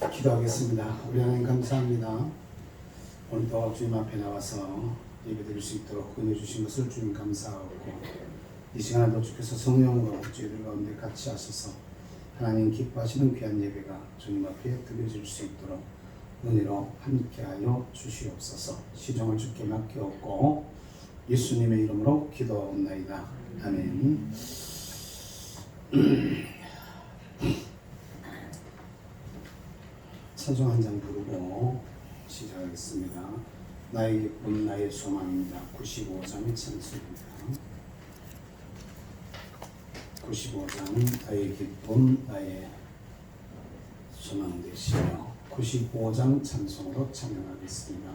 기도하겠습니다. 우리 하나님 감사합니다. 오늘도 주님 앞에 나와서 예배드릴 수 있도록 은혜 주신 것을 주님 감사하고, 이 시간에도 주께서 성령으로 저희들 가운데 같이 하셔서 하나님 기뻐하시는 귀한 예배가 주님 앞에 드려질 수 있도록 은혜로 함께하여 주시옵소서. 시종을 주께 맡겨오고 예수님의 이름으로 기도하옵나이다. 아멘. 찬송 한 장 부르고 시작하겠습니다. 나의 기쁨 나의 소망입니다. 95장의 찬송입니다. 95장 나의 기쁨 나의 소망 되시며 95장 찬송으로 찬양하겠습니다.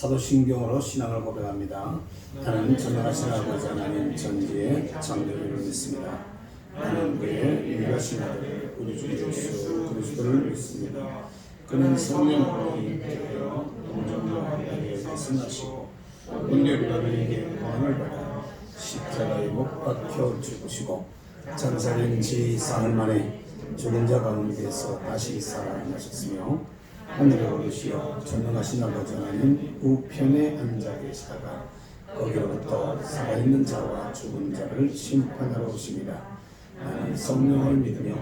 사도신경으로 신앙을 고백합니다. 나는 전능하신 아버지 하나님 전지의 창조주를 믿습니다. 나는 그의 유일하신 아들 우리 주 예수 그리스도를 믿습니다. 그는 성령으로 잉태되어 동정녀 마리아에게 태어나시고 본래 피라도에게 고난을 받아 십자가에 못 박혀 죽으시고 장사된 지 사흘 만에 죽은 자 가운데서 다시 살아나셨으며 하늘에 오르시어 전능하신 아버지 하나님 우편에 앉아 계시다가 거기로부터 살아있는 자와 죽은 자를 심판하러 오십니다. 나는 성령을 믿으며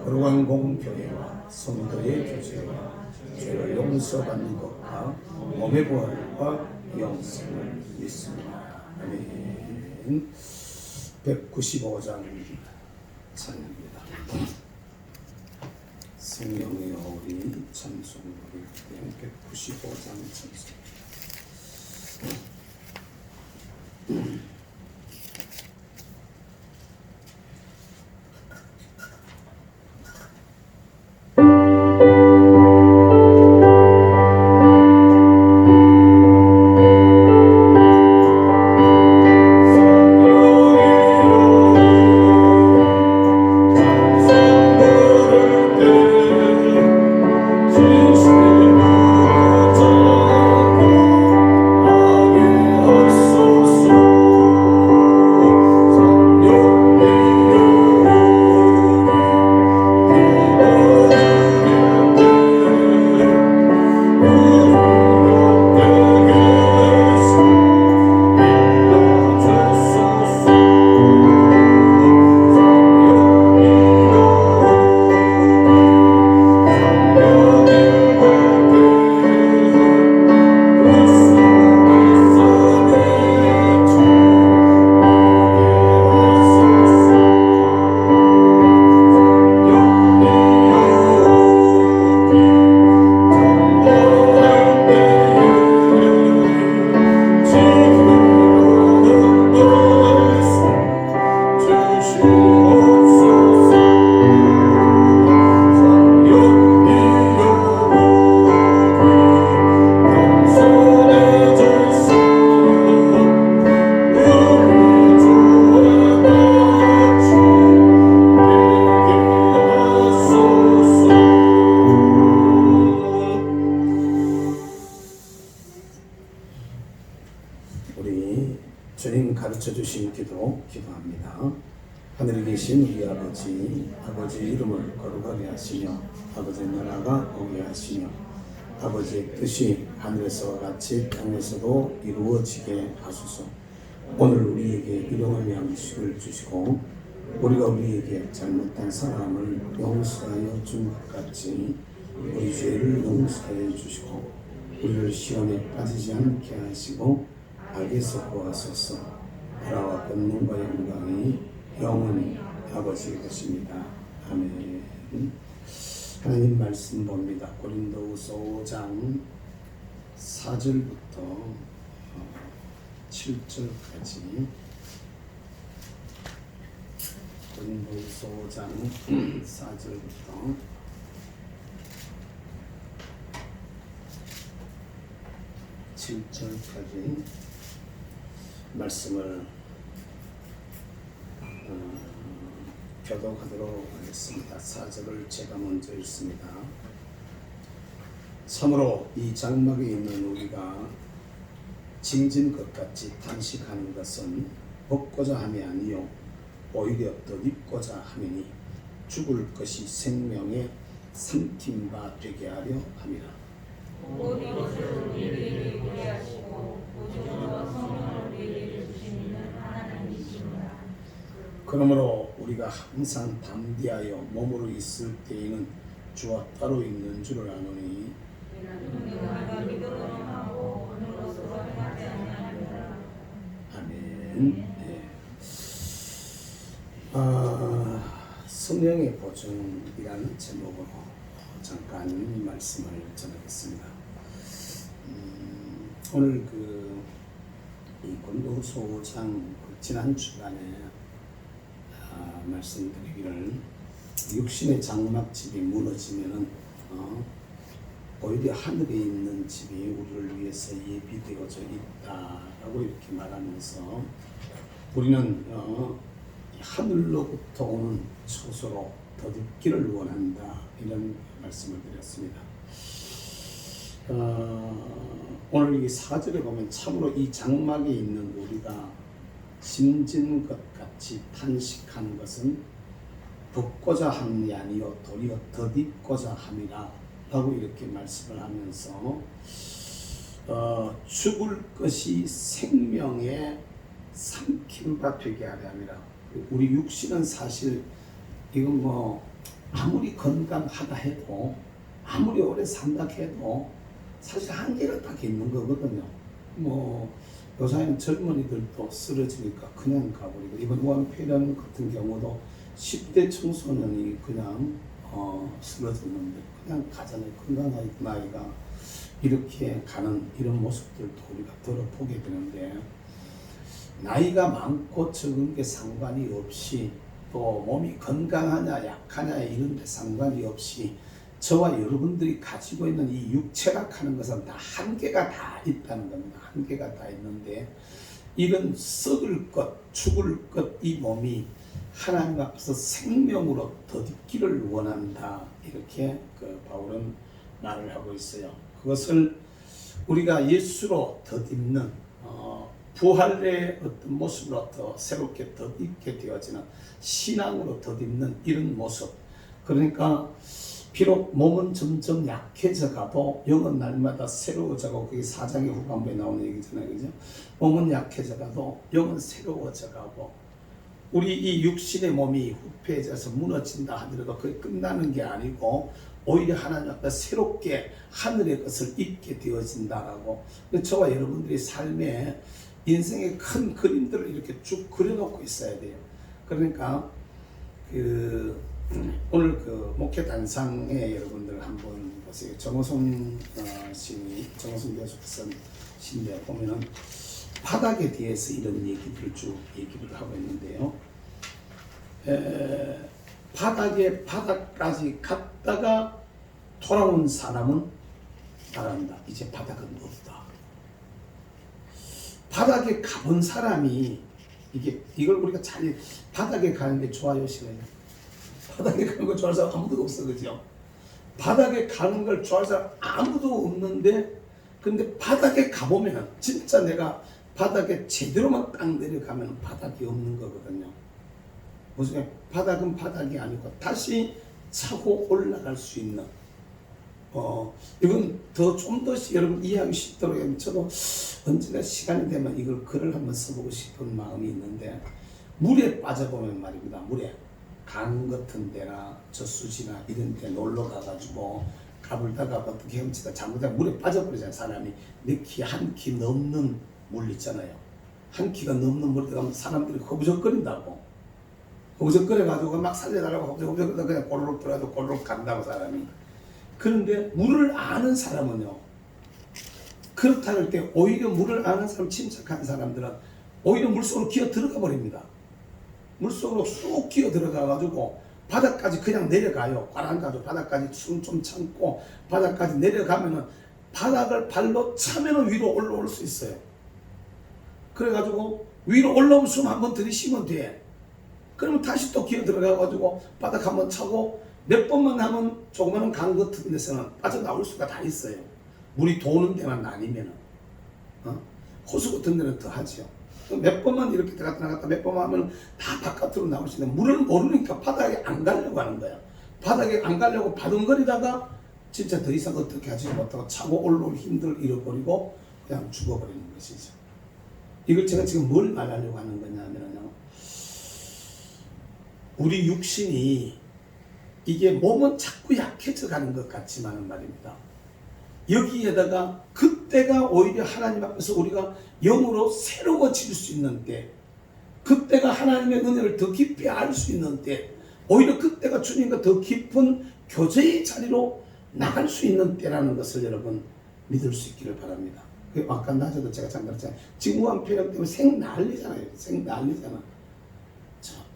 거룩한 공교회와 성도의 교제와 죄를 용서받는 것과 몸의 부활과 영생을 믿습니다. 아멘. 195장 찬양입니다. 성령의 어린 찬송 부를 때 195장 찬송. 되신 우리 아버지 이름을 거룩하게 하시며 아버지 나라가 오게 하시며 아버지의 뜻이 하늘에서와 같이 땅에서도 이루어지게 하소서. 오늘 우리에게 일용할 양식을 주시고 우리가 우리에게 잘못한 사람을 용서하여 준 것 같이 우리 죄를 용서하여 주시고 우리를 시험에 빠지지 않게 하시고 악에서 구하소서. 나라와 권능과 영광이 영원히 아버지의 것입니다. 아멘. 하나님 말씀 봅니다. 고린도후서 5장 4절부터 7절까지. 고린도후서 5장 4절부터 7절까지 말씀을 교독하도록 하겠습니다. 4절을 제가 먼저 읽습니다. 참으로 이 장막에 있는 우리가 징진 것 같이 탄식하는 것은 벗고자 함이 아니요 오히려 덧입고자 함이니 죽을 것이 생명에 삼킨 바 되게 하려 함이라. 오직 이것을 우리에게 이루게 하시고 오직과 성령을 우리에게 주시는 하나님이십니다. 그러므로 우리가 항상 담대하여 몸으로 있을 때에는 주와 따로 있는 줄을 아노니 우리가 믿음으로 하고 오늘로서 행하지 아니하리라. 아멘. 네. 성령의 보증이라는 제목으로 잠깐 말씀을 전하겠습니다. 오늘 이 고린도후서 5장 지난 주간에 말씀드리기를 육신의 장막집이 무너지면은 오히려 하늘에 있는 집이 우리를 위해서 예비되어져 있다라고 이렇게 말하면서 우리는 하늘로부터 오는 초소로 덧입기를 원한다 이런 말씀을 드렸습니다. 오늘 이 4절에 보면 참으로 이 장막에 있는 우리가 짐진 것 같이 탄식한 것은 벗고자 함이 아니요 도리어 덧입고자 함이라 라고 이렇게 말씀을 하면서 죽을 것이 생명에 삼킨 바 되게 하려 함이라. 우리 육신은 사실 이건 아무리 건강하다 해도 아무리 오래 산다 해도 사실 한계가 딱 있는 거거든요. 요새는 젊은이들도 쓰러지니까 그냥 가버리고 이번 원폐렴 같은 경우도 10대 청소년이 그냥 쓰러졌는데 그냥 가잖아요. 건강한 나이가 이렇게 가는 이런 모습들도 우리가 들어보게 되는데 나이가 많고 적은 게 상관이 없이 또 몸이 건강하냐 약하냐 이런 데 상관이 없이 저와 여러분들이 가지고 있는 이 육체라 하는 것은 다 한계가 다 있다는 겁니다. 한계가 다 있는데 이런 썩을 것, 죽을 것 이 몸이 하나님 앞에서 생명으로 덧입기를 원한다. 이렇게 바울은 말을 하고 있어요. 그것을 우리가 예수로 덧입는 부활의 어떤 모습으로 더 새롭게 덧입게 되어지는 신앙으로 덧입는 이런 모습. 그러니까 비록 몸은 점점 약해져 가도 영은 날마다 새로워져가고 그게 4장의 후반부에 나오는 얘기잖아요. 그죠? 몸은 약해져 가도 영은 새로워져 가고 우리 이 육신의 몸이 후패해져서 무너진다 하더라도 그게 끝나는 게 아니고 오히려 하나님 앞에 새롭게 하늘의 것을 입게 되어진다라고. 저와 여러분들이 삶에 인생의 큰 그림들을 이렇게 쭉 그려놓고 있어야 돼요. 그러니까 오늘 목회 단상에 여러분들 한번 보세요. 정호성 정호성 교수가 쓴 신데 보면은 바닥에 대해서 이런 얘기들을 쭉 얘기를 하고 있는데요. 바닥까지 갔다가 돌아온 사람은 말한다. 이제 바닥은 없다. 바닥에 가본 사람이 이걸 우리가 잘 바닥에 가는 게 좋아요, 싫어요? 바닥에 가는 걸 좋아하는 사람 아무도 없어, 그죠? 바닥에 가는 걸 좋아하는 사람 아무도 없는데, 근데 바닥에 가보면 진짜 내가 바닥에 제대로만 딱 내려가면 바닥이 없는 거거든요. 보세요. 바닥은 바닥이 아니고 다시 차고 올라갈 수 있는 이건 좀 더 여러분 이해하기 쉽도록 하면 저도 언제나 시간이 되면 이걸 글을 한번 써보고 싶은 마음이 있는데 물에 빠져보면 말입니다. 물에 강 같은 데나 저수지나 이런 데 놀러 가가지고 가불다가 어떻게 헤엄치다 잘못하면 물에 빠져버리잖아요. 사람이 내 키 한 키 넘는 물 있잖아요. 한 키가 넘는 물에 가면 사람들이 허부적거린다고. 허부적거려가지고 막 살려달라고 허부적거리다 그냥 골록 들어가도 골록 간다고 사람이. 그런데 물을 아는 사람은요. 그렇다 할 때 오히려 물을 아는 사람, 침착한 사람들은 오히려 물속으로 기어 들어가 버립니다. 물속으로 쑥 기어 들어가가지고 바닥까지 그냥 내려가요. 가라앉아서 바닥까지 숨 좀 참고 바닥까지 내려가면은 바닥을 발로 차면은 위로 올라올 수 있어요. 그래가지고 위로 올라오면 숨 한번 들이쉬면 돼. 그러면 다시 또 기어 들어가가지고 바닥 한번 차고 몇 번만 하면 조그마한 강 같은 데서는 빠져나올 수가 다 있어요. 물이 도는 데만 아니면은. 호수 같은 데는 더 하죠. 몇 번만 이렇게 들어갔다 나갔다 몇 번만 하면 다 바깥으로 나올 수 있는데 물을 모르니까 바닥에 안 가려고 하는 거야. 바닥에 안 가려고 바둥거리다가 진짜 더 이상 어떻게 하지 못하고 차고 올라올 힘들 잃어버리고 그냥 죽어버리는 것이죠. 이걸 제가 지금 뭘 말하려고 하는 거냐면요. 우리 육신이 이게 몸은 자꾸 약해져 가는 것 같지만은 말입니다. 여기에다가 그때가 오히려 하나님 앞에서 우리가 영으로 새로워질 수 있는 때, 그때가 하나님의 은혜를 더 깊이 알 수 있는 때, 오히려 그때가 주님과 더 깊은 교제의 자리로 나갈 수 있는 때라는 것을 여러분 믿을 수 있기를 바랍니다. 아까 낮에도 제가 잠깐 했잖아요. 지금 무한폐력 때문에 생난리잖아요. 생난리잖아.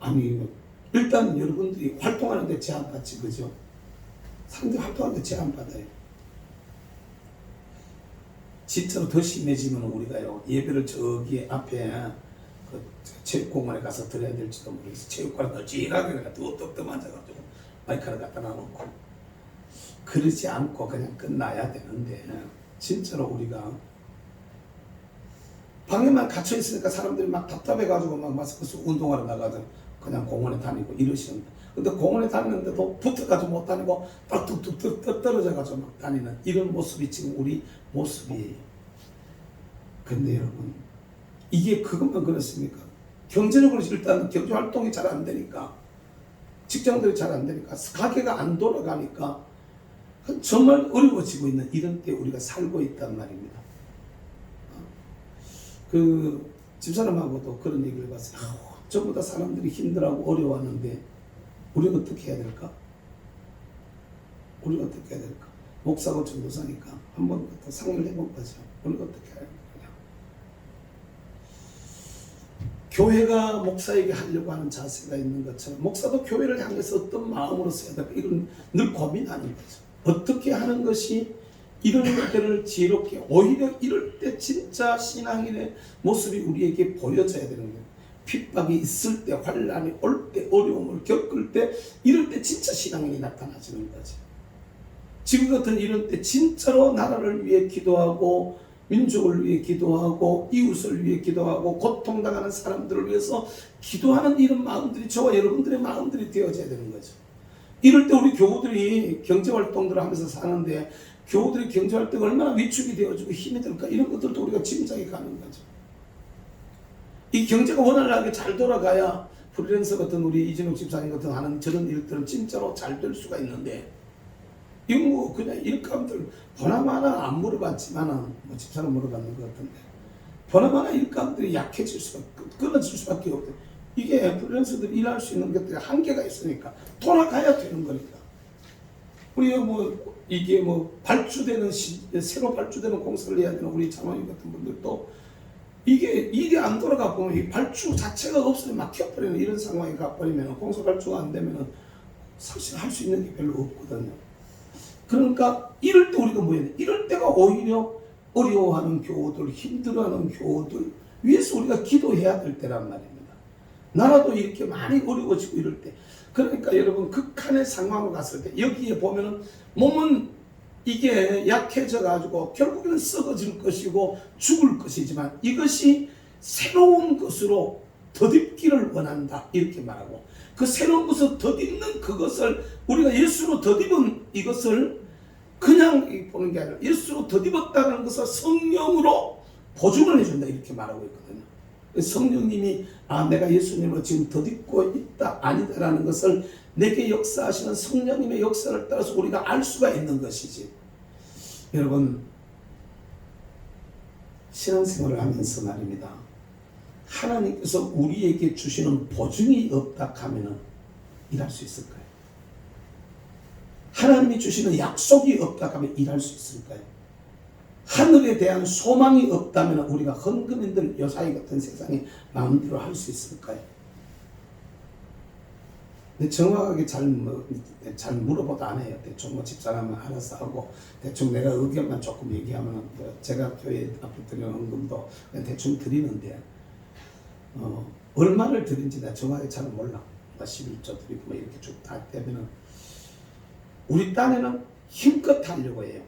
아니 일단 여러분들이 활동하는데 제한받지, 그죠? 사람들이 활동하는데 제한받아요. 진짜로 더 심해지면 우리가요, 예배를 저기 앞에 그 체육공원에 가서 드려야 될지도 모르겠어요. 체육관에 널찍하게 그냥 뚝뚝뚝 앉아가지고 마이크를 갖다 놔놓고 그러지 않고 그냥 끝나야 되는데, 진짜로 우리가 방에만 갇혀 있으니까 사람들이 막 답답해가지고 막 마스크 쓰고 운동하러 나가서 그냥 공원에 다니고 이러시는데, 근데 공원에 다니는데도 붙어가지고 못 다니고 딱 뚝뚝뚝 떨어져가지고 막 다니는 이런 모습이 지금 우리 모습이에요. 근데 여러분, 이게 그것만 그렇습니까? 경제적으로 일단 경제활동이 잘 안 되니까, 직장들이 잘 안 되니까, 가게가 안 돌아가니까 정말 어려워지고 있는 이런 때 우리가 살고 있단 말입니다. 그 집사람하고도 그런 얘기를 해봤어요. 전부 다 사람들이 힘들어하고 어려워하는데 우리가 어떻게 해야 될까? 우리가 어떻게 해야 될까? 목사고 전도사니까 한번 더 상의를 해본 거죠. 우리가 어떻게 해야 될까? 교회가 목사에게 하려고 하는 자세가 있는 것처럼 목사도 교회를 향해서 어떤 마음으로 써야 될까? 이건 늘 고민하는 거죠. 어떻게 하는 것이 이런 것들을 지혜롭게, 오히려 이럴 때 진짜 신앙인의 모습이 우리에게 보여져야 되는 거예요. 핍박이 있을 때, 환난이 올 때, 어려움을 겪을 때, 이럴 때 진짜 신앙인이 나타나지는 거죠. 지금 같은 이런 때 진짜로 나라를 위해 기도하고, 민족을 위해 기도하고, 이웃을 위해 기도하고, 고통당하는 사람들을 위해서 기도하는 이런 마음들이 저와 여러분들의 마음들이 되어져야 되는 거죠. 이럴 때 우리 교우들이 경제활동들을 하면서 사는데, 교우들이 경제활동이 얼마나 위축이 되어지고 힘이 들까, 이런 것들도 우리가 짐작이 가는 거죠. 이 경제가 원활하게 잘 돌아가야 프리랜서 같은 우리 이진욱 집사님 같은 하는 저런 일들은 진짜로 잘 될 수가 있는데, 이거 뭐 그냥 일감들 보나마나 안 물어봤지만은 뭐 집사람 물어봤는 것 같은데, 보나마나 일감들이 약해질 수가, 끊어질 수밖에 없대. 이게 프리랜서들이 일할 수 있는 것들이 한계가 있으니까 돌아가야 되는 거니까. 우리 뭐 이게 뭐 발주되는 새로 발주되는 공사를 해야 되는 우리 자모님 같은 분들도 이게 일이 안 돌아가 보면 이 발주 자체가 없으면 막혀버리는 이런 상황이 가버리면, 공사 발주가 안 되면은 사실 할 수 있는 게 별로 없거든요. 그러니까 이럴 때 우리가 뭐 해야 돼? 이럴 때가 오히려 어려워하는 교우들, 힘들어하는 교우들 위해서 우리가 기도해야 될 때란 말입니다. 나라도 이렇게 많이 어려워지고 이럴 때, 그러니까 여러분 극한의 상황으로 갔을 때 여기에 보면은 몸은 이게 약해져 가지고 결국에는 썩어질 것이고 죽을 것이지만 이것이 새로운 것으로 덧입기를 원한다, 이렇게 말하고, 그 새로운 것을 덧입는 그것을 우리가 예수로 덧입은 이것을 그냥 보는 게 아니라 예수로 덧입었다는 것을 성령으로 보증을 해준다 이렇게 말하고 있거든요. 성령님이 내가 예수님으로 지금 덧입고 있다 아니다라는 것을 내게 역사하시는 성령님의 역사를 따라서 우리가 알 수가 있는 것이지. 여러분 신앙생활을 하면서 말입니다. 하나님께서 우리에게 주시는 보증이 없다 하면 일할 수 있을까요? 하나님이 주시는 약속이 없다 하면 일할 수 있을까요? 하늘에 대한 소망이 없다면 우리가 헌금인들 요사이 같은 세상에 마음대로 할 수 있을까요? 근데 정확하게 잘 물어보도 안 해요. 대충 집사람은 알아서 하고 대충 내가 의견만 조금 얘기하면 제가 교회 앞에 드리는 헌금도 그냥 대충 드리는데 얼마를 드린지 내가 정확하게 잘 몰라. 11조 드리고 이렇게 쭉 다 되면은 우리 딴에는 힘껏 하려고 해요.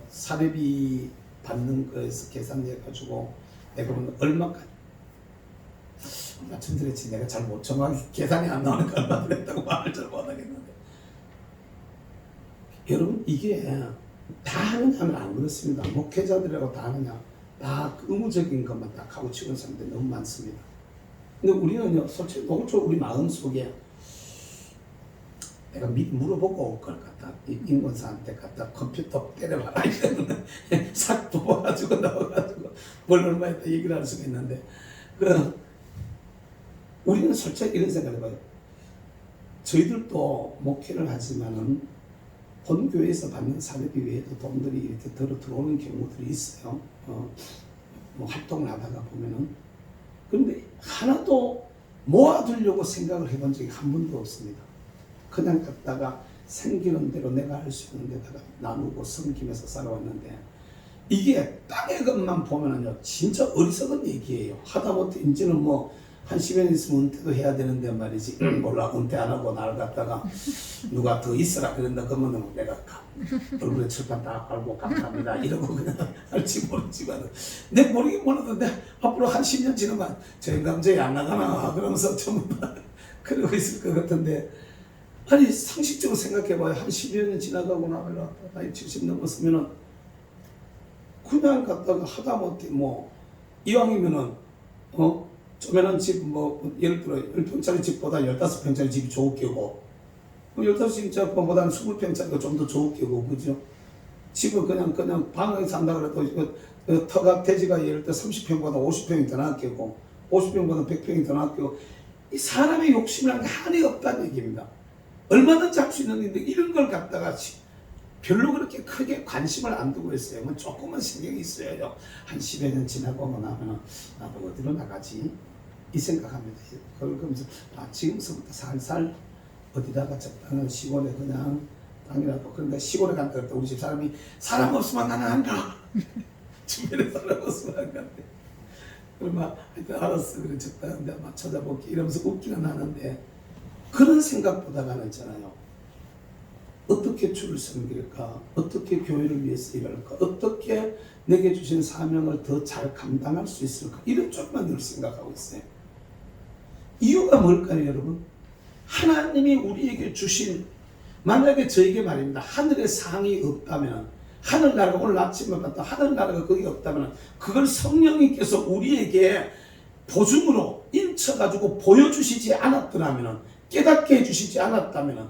사례비 받는 거에서 계산해가지고 내가 보면 얼마까지 말씀드렸지. 내가 잘 못 정확히 계산이 안 나오니까 얼마 드렸다고 말을 잘 못하겠는데 여러분 이게 다 하느냐면 안 그렇습니다. 목회자들하고 다 하느냐 다 의무적인 것만 딱 하고 치는 사람들이 너무 많습니다. 근데 우리는요 솔직히 노골적으로 우리 마음속에 내가 미리 물어보고 올 걸 갖다 인권사한테 갖다 컴퓨터 때려봐라 이러면 싹 뽑아가지고 나와가지고 뭘 얼마 했다 얘기를 할 수가 있는데 우리는 솔직히 이런 생각을 해봐요. 저희들도 목회를 하지만은 본교회에서 받는 사례비 외에도 돈들이 이렇게 들어오는 경우들이 있어요. 뭐 활동을 하다가 보면은 그런데 하나도 모아두려고 생각을 해본 적이 한 번도 없습니다. 그냥 갖다가 생기는 대로 내가 할 수 있는 데다가 나누고 섬기면서 살아왔는데 이게 땅의 것만 보면은요 진짜 어리석은 얘기예요. 하다못해 이제는 뭐 한 10여 년 있으면 은퇴도 해야 되는데 말이지 몰라 은퇴 안 하고 나를 갖다가 누가 더 있어라 그런다 그러면 내가 얼굴에 칠판 딱 깔고 감사합니다 이러고 그냥 할지 모르지만 내 모르긴 몰라도 내 앞으로 한 10년 지나면 저 인감정이 안 나가나 그러면서 전부 다 그러고 있을 것 같은데 아니 상식적으로 생각해봐요. 한 10여 년 지나가고 나면 나이 70 넘었으면은 그냥 갖다가 하다못해 뭐 이왕이면은 조그만한 집 뭐 예를 들어 10평짜리 집보다 15평짜리 집이 좋을 게고 15평짜리보다는 20평짜리가 좀 더 좋을 게고 그죠? 집을 그냥 방에 산다 그래도 터가 대지가 예를 들어 30평보다 50평이 더 낫겠고 50평보다 100평이 더 낫겠고 이 사람의 욕심이라는 게 한이 없다는 얘기입니다. 얼마든지 할 수 있는 일인데 이런 걸 갖다가 별로 그렇게 크게 관심을 안 두고 있어요. 뭐 조금만 신경이 있어요. 한 10여 년 지나고 나면 나도 어디로 나가지 이 생각합니다. 그걸 그러면서 지금서부터 살살 어디다가 적당한 시골에 그냥 땅이라도 그런데 시골에 간다 그랬다 우리 집 사람이 사람 없으면 나는 안 가. 주변에 사람 없으면 안 간대. 그러면 하여튼 알았어 그래 적당한 데 한번 찾아볼게 이러면서 웃기는 하는데 그런 생각보다는 있잖아요. 어떻게 주를 섬길까? 어떻게 교회를 위해서 일할까? 어떻게 내게 주신 사명을 더 잘 감당할 수 있을까? 이런 쪽만 늘 생각하고 있어요. 이유가 뭘까요, 여러분? 하나님이 우리에게 주신 만약에 저에게 말입니다. 하늘에 상이 없다면 하늘나라가 오늘 아침에 봤다 하늘나라가 거기 없다면 그걸 성령님께서 우리에게 보증으로 인쳐가지고 보여주시지 않았더라면 깨닫게 해주시지 않았다면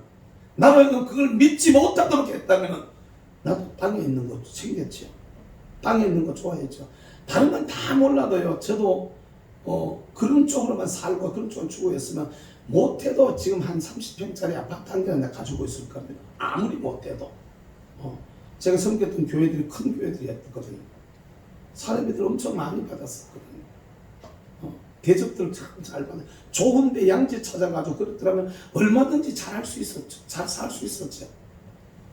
나도 그걸 믿지 못하도록 했다면 나도 땅에 있는 거 챙겼죠. 땅에 있는 거 좋아했죠. 다른 건 다 몰라도요. 저도 그런 쪽으로만 살고 그런 쪽으로 추구했으면 못해도 지금 한 30평짜리 아파트 한 개는 내가 가지고 있을 겁니다. 아무리 못해도. 제가 섬겼던 교회들이 큰 교회들이었거든요. 사례비들 엄청 많이 받았었거든요. 대접들 참 잘 받아요. 좋은데 양지 찾아가지고 그렇더라면 얼마든지 잘 할 수 있었죠. 잘 살 수 있었죠.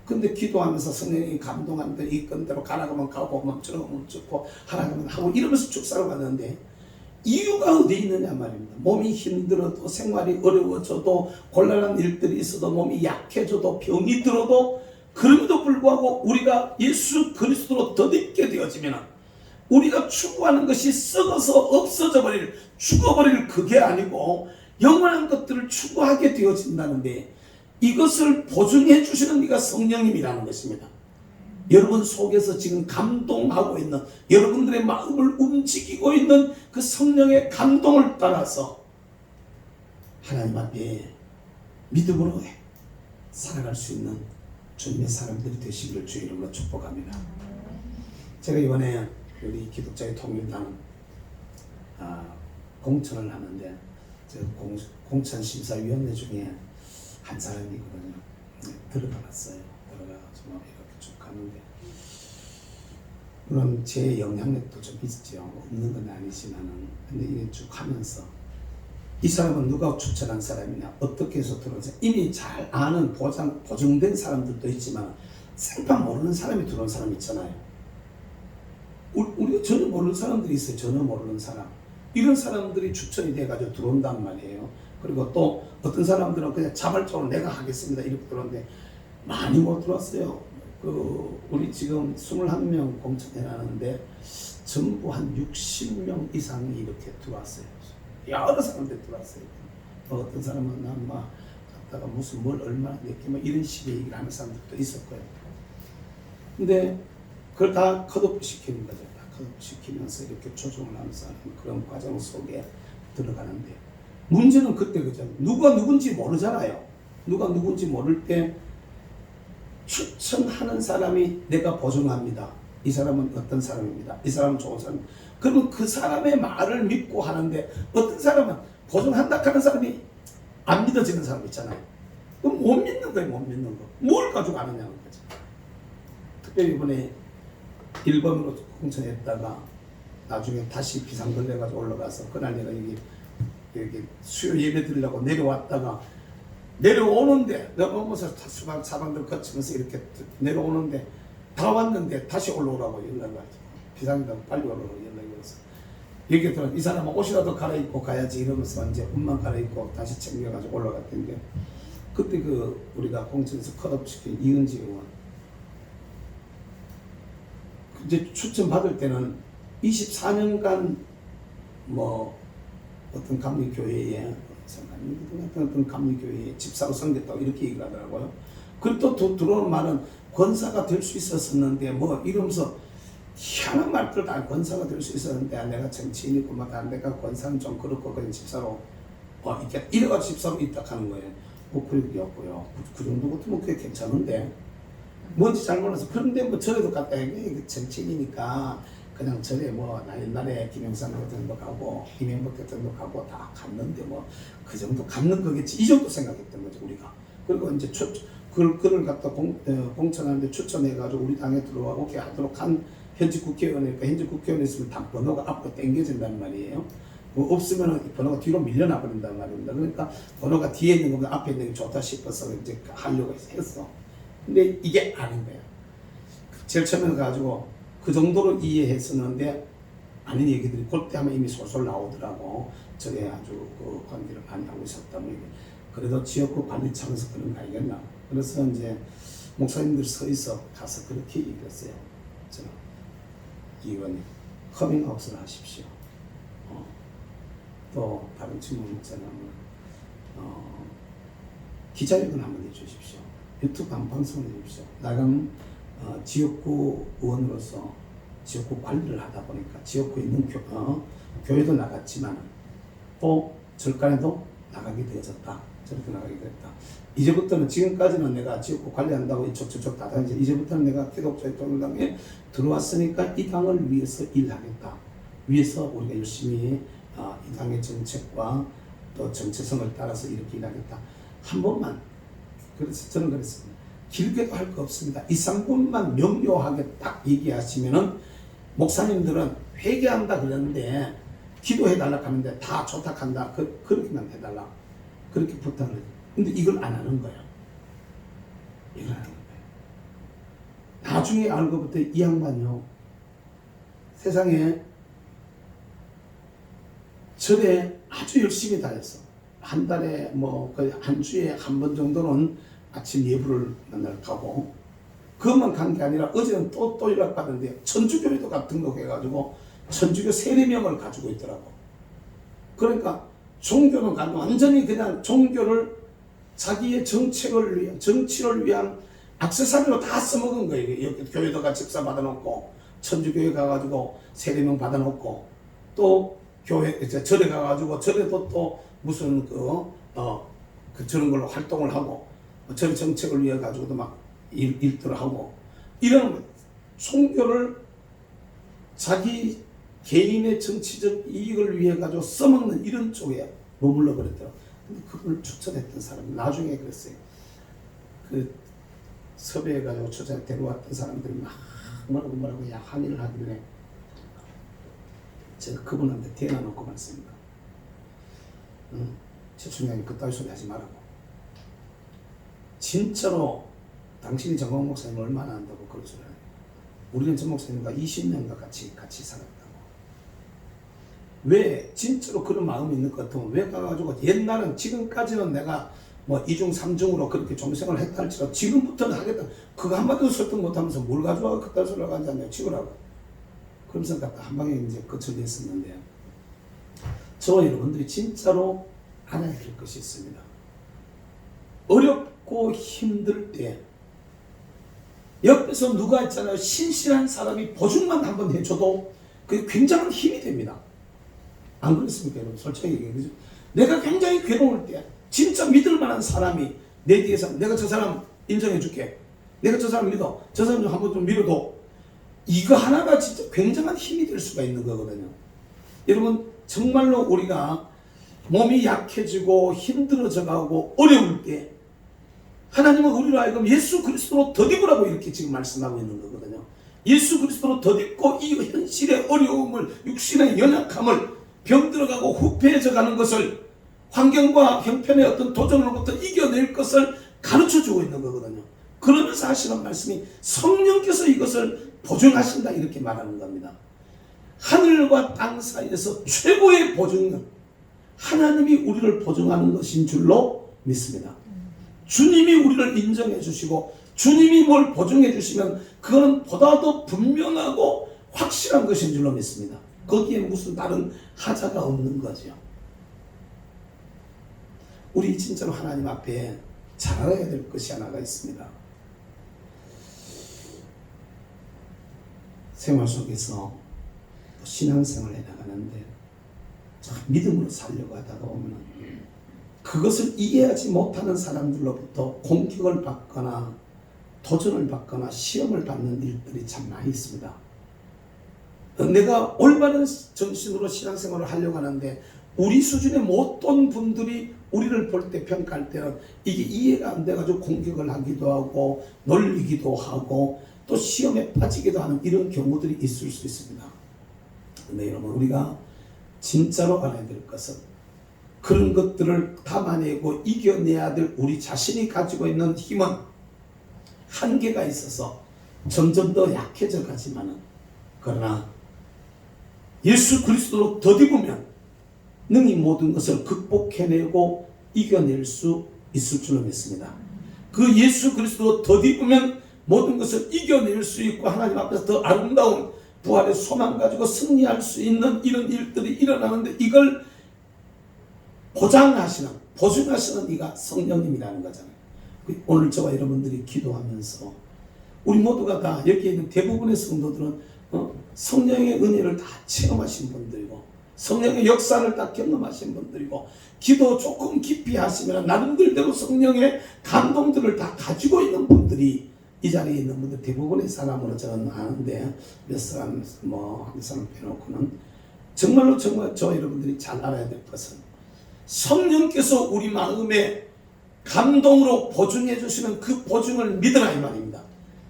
근데 기도하면서 성령이 감동하는데 이 건대로 가라고 하면 가고 멈추라고 멈추고 하라고 하면 하고 이러면서 쭉 살아가는데 이유가 어디 있느냐 말입니다. 몸이 힘들어도 생활이 어려워져도 곤란한 일들이 있어도 몸이 약해져도 병이 들어도 그럼에도 불구하고 우리가 예수 그리스도로 덧입게 되어지면 우리가 추구하는 것이 썩어서 없어져 버릴 죽어버릴 그게 아니고 영원한 것들을 추구하게 되어진다는데 이것을 보증해 주시는 이가 성령님이라는 것입니다. 여러분 속에서 지금 감동하고 있는, 여러분들의 마음을 움직이고 있는 그 성령의 감동을 따라서 하나님 앞에 믿음으로 살아갈 수 있는 주님의 사람들이 되시기를 주의 이름으로 축복합니다. 제가 이번에 우리 기독자의 통일당 공천을 하는데 제가 공천심사위원회 중에 한 사람이거든요. 들어가 봤어요. 들어가가지고 이렇게 쭉 가는데 물론 제 영향력도 좀 있죠. 없는 건 아니지만은 근데 이게 쭉 하면서 이 사람은 누가 추천한 사람이냐, 어떻게 해서 들어오냐, 이미 잘 아는 보증된 사람들도 있지만 생판 모르는 사람이 들어온 사람 있잖아요. 우리가 전혀 모르는 사람들이 있어요. 전혀 모르는 사람. 이런 사람들이 추천이 돼가지고 들어온단 말이에요. 그리고 또 어떤 사람들은 그냥 자발적으로 내가 하겠습니다 이렇게 들어오는데 많이 못 들어왔어요. 우리 지금 21명 공천해놨는데 전부 한 60명 이상이 이렇게 들어왔어요. 여러 사람들이 들어왔어요. 어떤 사람은 난 막 갔다가 무슨 뭘 얼마나 냈게 막 이런 식의 얘기를 하는 사람들도 있었고요. 근데 그걸 다 컷오프 시키는 거죠. 다 컷오프 시키면서 이렇게 조정을 하면서 그런 과정 속에 들어가는데 문제는 그때 그죠. 누가 누군지 모르잖아요. 누가 누군지 모를 때 추천하는 사람이 내가 보증합니다. 이 사람은 어떤 사람입니다. 이 사람은 좋은 사람. 그러면 그 사람의 말을 믿고 하는데 어떤 사람은 보증한다 하는 사람이 안 믿어지는 사람 있잖아요. 그럼 못 믿는 거예요. 못 믿는 거. 뭘 가지고 아느냐는 거죠. 특별히 이번에 1번으로 공천했다가 나중에 다시 비상 걸려가지고 올라가서 그날 내가 여기 수요 예배 드리려고 내려왔다가 내려오는데 내가 오면서 사방들 거치면서 이렇게 내려오는데 다 왔는데 다시 올라오라고 연락이 왔죠. 비상이라고 빨리 올라오라고 연락이 와서 얘기했더니 이 사람은 옷이라도 갈아입고 가야지 이러면서 이제 옷만 갈아입고 다시 챙겨가지고 올라갔던데 그때 우리가 공천에서 컷업 시킨 이은지 의원 이제 추천 받을 때는 24년간 뭐 어떤 감리교회에 어떤 감리교회에 집사로 섬겼다고 이렇게 얘기를 하더라고요. 그리고 또 들어오는 말은 권사가 될 수 있었는데 뭐 이러면서 희한한 말들 다 권사가 될 수 있었는데 내가 정치인이고 막 내가 권사는 좀 그렇고 그냥 집사로 이렇게 이래가지고 집사로 있다 하는 거예요. 뭐 그런 게 없고요. 그 정도 같으면 그게 괜찮은데 뭔지 잘 몰라서 그런데 뭐 저래도 갔다 이게 정치인이니까 그냥 전에 뭐 옛날에 김영삼 같은 데 가고 이명박 같은 데 가고 다 갔는데 뭐 그 정도 갖는 거겠지 이 정도 생각했던 거죠 우리가. 그리고 이제 그를 갖다 공천하는데 추천해가지고 우리 당에 들어가고 이렇게 하도록 한 현직 국회의원이니까 현직 국회의원 있으면 당 번호가 앞으로 당겨진단 말이에요. 뭐 없으면 번호가 뒤로 밀려나 버린단 말입니다. 그러니까 번호가 뒤에 있는 것보다 앞에 있는 게 좋다 싶어서 이제 하려고 했어. 근데 이게 아닌 거예요. 제일 처음에 가지고 그 정도로 이해했었는데 아닌 얘기들이 그때 하면 이미 솔솔 나오더라고. 저게 아주 그 관계를 많이 하고 있었다. 뭐 그래도 지역구 관리 차원에서 그런 거 아니겠나. 그래서 이제 목사님들 서 있어 가서 그렇게 얘기했어요. 저 이원님 커밍아웃을 하십시오. 또 다른 친구 목사님은 기자회견 한번 해주십시오. 유튜브 한 방송을 해주십시오. 나는 지역구 의원으로서 지역구 관리를 하다 보니까 지역구에 있는 교회도 나갔지만 또 절간에도 나가게 되어졌다. 저렇게 나가게 됐다. 이제부터는 지금까지는 내가 지역구 관리한다고 이쪽 다 다니지 이제부터는 내가 기독교의 통일당에 들어왔으니까 이 당을 위해서 일하겠다. 위해서 우리가 열심히 이 당의 정책과 또 정체성을 따라서 이렇게 일하겠다. 한 번만 그래서 저는 그랬습니다. 길게도 할 거 없습니다. 2, 3분만 명료하게 딱 얘기하시면은 목사님들은 회개한다 그러는데 기도해달라 하는데 다 좋다한다 그렇게만 해달라 그렇게 부탁을 해요. 근데 이걸 안 하는 거예요. 이걸 안 하는 거예요. 나중에 알고부터 이 양반요 세상에 절에 아주 열심히 다녔어. 한 달에 뭐 거의 한 주에 한 번 정도는 아침 예불을 맨날 가고 그것만 간 게 아니라 어제는 또 연락받았는데 천주교회도 등록해가지고 천주교 세례명을 가지고 있더라고. 그러니까 종교는 완전히 그냥 종교를 자기의 정책을 위한, 정치를 위한 액세서리로 다 써먹은 거예요. 여기 교회도가 집사 받아놓고, 천주교회 가가지고 세례명 받아놓고, 또 교회, 이제 절에 가가지고, 절에도 또 무슨 저런 걸로 활동을 하고, 절 정책을 위해 가지고도 막 일들을 하고, 이런 종교를 자기 개인의 정치적 이익을 위해 가지고 써먹는 이런 쪽에 머물러 버렸더라고요. 근데 그걸 추천했던 사람이 나중에 그랬어요. 그 섭외해가지고 추천해 데려왔던 사람들이 막 뭐라고 야 항의를 하길래 제가 그분한테 대놔놓고 말습니다. 최충장님 그따위 소리 하지 말라고. 진짜로 당신이 정광 목사님 얼마나 안다고 그런 소리 하냐. 우리는 정 목사님과 20년간 같이 살았다고. 왜 진짜로 그런 마음이 있는 것 같으면 왜 가가지고 옛날은 지금까지는 내가 뭐 2중 3중으로 그렇게 종생을 했다 할지라도 지금부터는 하겠다. 그거 한마디도 설득 못하면서 뭘 가져와 그딴 소리를 하잖아요. 찍으라고. 그러면서 갖다 한 방에 이제 거쳐져 있었는데 저와 여러분들이 진짜로 알아야 될 것이 있습니다. 어렵고 힘들 때 옆에서 누가 있잖아요. 신실한 사람이 보증만 한번 해줘도 그게 굉장한 힘이 됩니다. 안 그렇습니까 여러분? 솔직히 얘기해요. 내가 굉장히 괴로울 때 진짜 믿을 만한 사람이 내 뒤에서 내가 저 사람 인정해 줄게. 내가 저 사람 믿어. 저 사람 좀 한번 좀 믿어도 이거 하나가 진짜 굉장한 힘이 될 수가 있는 거거든요. 여러분 정말로 우리가 몸이 약해지고 힘들어져 가고 어려울 때 하나님은 우리로 하여금 예수 그리스도로 덧입으라고 이렇게 지금 말씀하고 있는 거거든요. 예수 그리스도로 덧입고 이 현실의 어려움을 육신의 연약함을 병들어가고 후패해져 가는 것을 환경과 형편의 어떤 도전으로부터 이겨낼 것을 가르쳐주고 있는 거거든요. 그러면서 하시는 말씀이 성령께서 이것을 보증하신다 이렇게 말하는 겁니다. 하늘과 땅 사이에서 최고의 보증은 하나님이 우리를 보증하는 것인 줄로 믿습니다. 주님이 우리를 인정해 주시고 주님이 뭘 보증해 주시면 그건 보다 더 분명하고 확실한 것인 줄로 믿습니다. 거기에 무슨 다른 하자가 없는 거죠. 우리 진짜로 하나님 앞에 잘 알아야 될 것이 하나가 있습니다. 생활 속에서 신앙생활을 해나가는데 믿음으로 살려고 하다가 보면 그것을 이해하지 못하는 사람들로부터 공격을 받거나 도전을 받거나 시험을 받는 일들이 참 많이 있습니다. 내가 올바른 정신으로 신앙생활을 하려고 하는데 우리 수준에 못 온 분들이 우리를 볼 때 평가할 때는 이게 이해가 안 돼가지고 공격을 하기도 하고 놀리기도 하고 또 시험에 빠지기도 하는 이런 경우들이 있을 수 있습니다. 근데 여러분 우리가 진짜로 알아야 될 것은 그런 것들을 담아내고 이겨내야 될 우리 자신이 가지고 있는 힘은 한계가 있어서 점점 더 약해져 가지만은 그러나 예수 그리스도로 덧입으면 능히 모든 것을 극복해내고 이겨낼 수 있을 줄로 믿습니다. 그 예수 그리스도로 덧입으면 모든 것을 이겨낼 수 있고 하나님 앞에서 더 아름다운 부활의 소망 가지고 승리할 수 있는 이런 일들이 일어나는데 이걸 보장하시는 보증하시는 이가 성령님이라는 거잖아요. 오늘 저와 여러분들이 기도하면서 우리 모두가 다 여기에 있는 대부분의 성도들은 성령의 은혜를 다 체험하신 분들이고 성령의 역사를 다 경험하신 분들이고 기도 조금 깊이 하시면 나름대로 성령의 감동들을 다 가지고 있는 분들이 이 자리에 있는 분들 대부분의 사람으로 저는 아는데 몇 사람 한 사람 빼놓고는 정말로 정말 저 여러분들이 잘 알아야 될 것은 성령께서 우리 마음에 감동으로 보증해 주시는 그 보증을 믿으라 이 말입니다.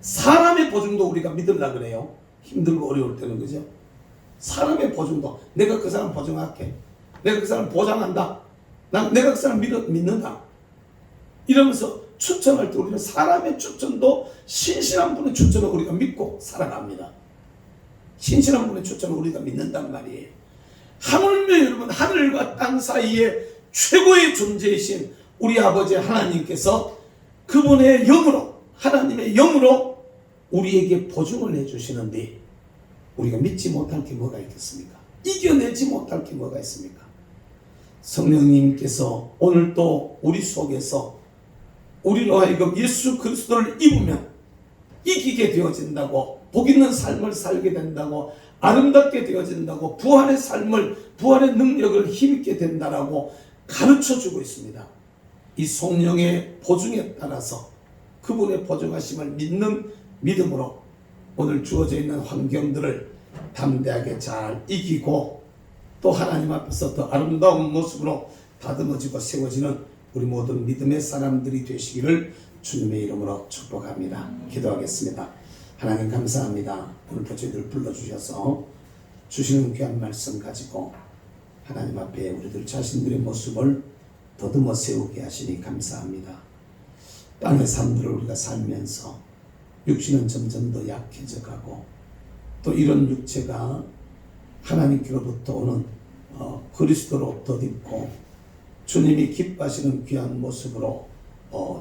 사람의 보증도 우리가 믿으려 그래요. 힘들고 어려울 때는 그죠? 사람의 보증도 내가 그 사람 보증할게. 내가 그 사람 보장한다. 내가 그 사람 믿는다. 이러면서 추천할 때 우리는 사람의 추천도 신실한 분의 추천을 우리가 믿고 살아갑니다. 신실한 분의 추천을 우리가 믿는단 말이에요. 하물며 여러분 하늘과 땅 사이에 최고의 존재이신 우리 아버지 하나님께서 그분의 영으로 하나님의 영으로 우리에게 보증을 해주시는데 우리가 믿지 못할 게 뭐가 있겠습니까? 이겨내지 못할 게 뭐가 있습니까? 성령님께서 오늘 또 우리 속에서 우리로 하여금 예수 그리스도를 입으면 이기게 되어진다고, 복 있는 삶을 살게 된다고, 아름답게 되어진다고, 부활의 삶을, 부활의 능력을 힘있게 된다라고 가르쳐주고 있습니다. 이 성령의 보증에 따라서 그분의 보증하심을 믿는 믿음으로 오늘 주어져 있는 환경들을 담대하게 잘 이기고 또 하나님 앞에서 더 아름다운 모습으로 다듬어지고 세워지는 우리 모든 믿음의 사람들이 되시기를 주님의 이름으로 축복합니다. 기도하겠습니다. 하나님 감사합니다. 오늘도 저희들 불러주셔서 주시는 귀한 말씀 가지고 하나님 앞에 우리들 자신들의 모습을 더듬어 세우게 하시니 감사합니다. 땅의 삶들을 우리가 살면서 육신은 점점 더 약해져 가고 또 이런 육체가 하나님께로부터 오는 그리스도로 덧입고 주님이 기뻐하시는 귀한 모습으로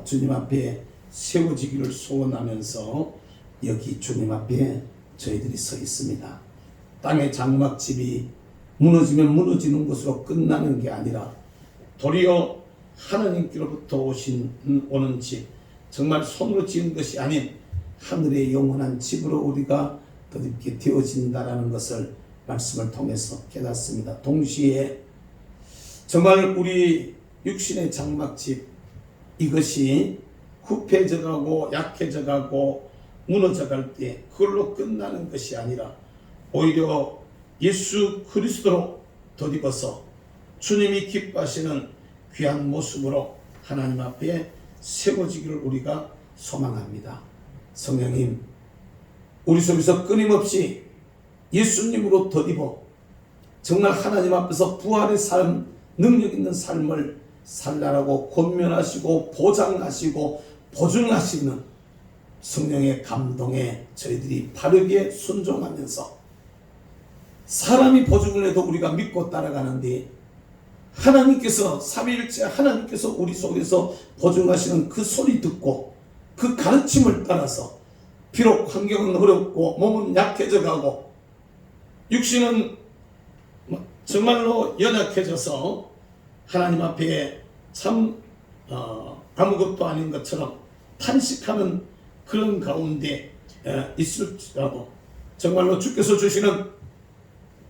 주님 앞에 세워지기를 소원하면서 여기 주님 앞에 저희들이 서 있습니다. 땅의 장막집이 무너지면 무너지는 것으로 끝나는 게 아니라 도리어 하나님께로부터 오는 집, 정말 손으로 지은 것이 아닌 하늘의 영원한 집으로 우리가 덧입게 되어진다라는 것을 말씀을 통해서 깨닫습니다. 동시에 정말 우리 육신의 장막집 이것이 후패져가고 약해져가고 무너져갈 때 그걸로 끝나는 것이 아니라 오히려 예수 그리스도로 덧입어서 주님이 기뻐하시는 귀한 모습으로 하나님 앞에 세워지기를 우리가 소망합니다. 성령님, 우리 속에서 끊임없이 예수님으로 덧입어 정말 하나님 앞에서 부활의 삶, 능력 있는 삶을 살라라고 권면하시고 보장하시고 보증하시는 성령의 감동에 저희들이 바르게 순종하면서 사람이 보증을 해도 우리가 믿고 따라가는데 하나님께서 삼위일체 하나님께서 우리 속에서 보증하시는 그 소리 듣고 그 가르침을 따라서 비록 환경은 어렵고 몸은 약해져 가고 육신은 정말로 연약해져서 하나님 앞에 참 아무것도 아닌 것처럼 탄식하는 그런 가운데 있을지라도 정말로 주께서 주시는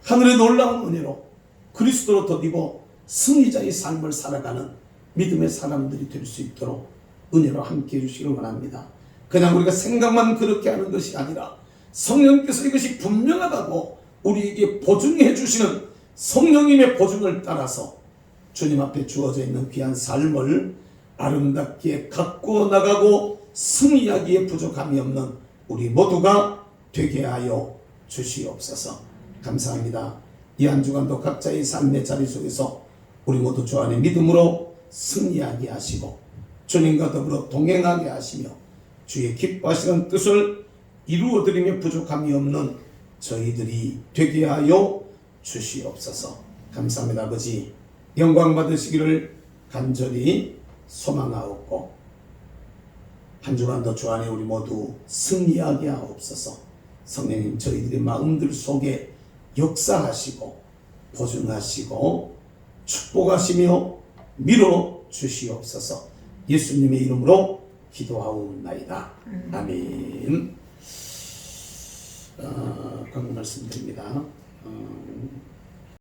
하늘의 놀라운 은혜로 그리스도로 덧입어 승리자의 삶을 살아가는 믿음의 사람들이 될 수 있도록 은혜로 함께해 주시길 원합니다. 그냥 우리가 생각만 그렇게 하는 것이 아니라 성령께서 이것이 분명하다고 우리에게 보증해 주시는 성령님의 보증을 따라서 주님 앞에 주어져 있는 귀한 삶을 아름답게 갖고 나가고 승리하기에 부족함이 없는 우리 모두가 되게 하여 주시옵소서. 감사합니다. 이 한 주간도 각자의 삶의 자리 속에서 우리 모두 주 안에 믿음으로 승리하게 하시고 주님과 더불어 동행하게 하시며 주의 기뻐하시는 뜻을 이루어드림에 부족함이 없는 저희들이 되게 하여 주시옵소서. 감사합니다. 아버지, 영광 받으시기를 간절히 소망하옵고 한 주간도 주 안에 우리 모두 승리하게 하옵소서. 성령님, 저희들의 마음들 속에 역사하시고 보증하시고 축복하시며 밀어 주시옵소서. 예수님의 이름으로 기도하옵나이다. 아멘. 광고 말씀드립니다.